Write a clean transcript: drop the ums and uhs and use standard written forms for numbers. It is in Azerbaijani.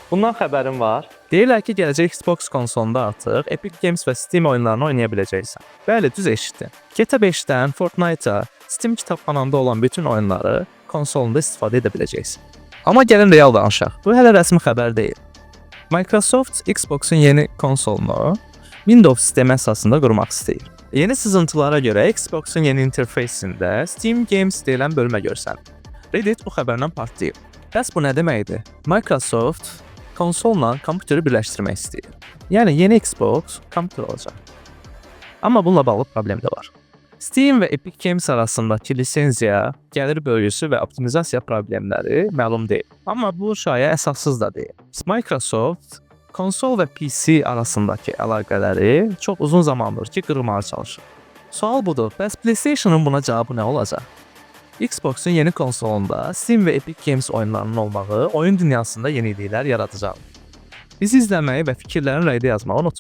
Bundan xəbərim var. Deyirlər ki, gələcək Xbox konsolunda artıq Epic Games və Steam oyunlarını oynaya biləcəksən. Bəli, düz eşitdin. GTA 5-dən Fortnite-a, Steam kitabxananda olan bütün oyunları konsolunda istifadə edə biləcəksən. Amma gəlin real danışaq. Bu hələ rəsmi xəbər deyil. Microsoft Xbox'un yeni konsolunu Windows sistemi əsasında qurmaq istəyir. Yeni sızıntılara görə Xbox'un yeni interfeysində Steam Games deyilən bölmə görsənilir. Reddit bu xəbərlə partlayıb. Bəs bu nə deməkdir? Microsoft konsolla kompüteri birləşdirmək istəyir. Yəni yeni Xbox kompüter olacaq. Amma bununla bağlı problem də var. Steam və Epic Games arasındakı lisenziya, gəlir bölgüsü və optimizasiya problemləri məlum deyil. Amma bu şayə əsassız da deyil. Microsoft konsol və PC arasındakı əlaqələri çox uzun zamandır ki, qırmağa çalışır. Sual budur, bəs PlayStation'ın buna cavabı nə olacaq? Xbox'un yeni konsolunda Steam və Epic Games oyunlarının olmağı oyun dünyasında yeniliklər yaradacaq. Bizi izləməyi və fikirlərini rəydə yazmağı unutmayın.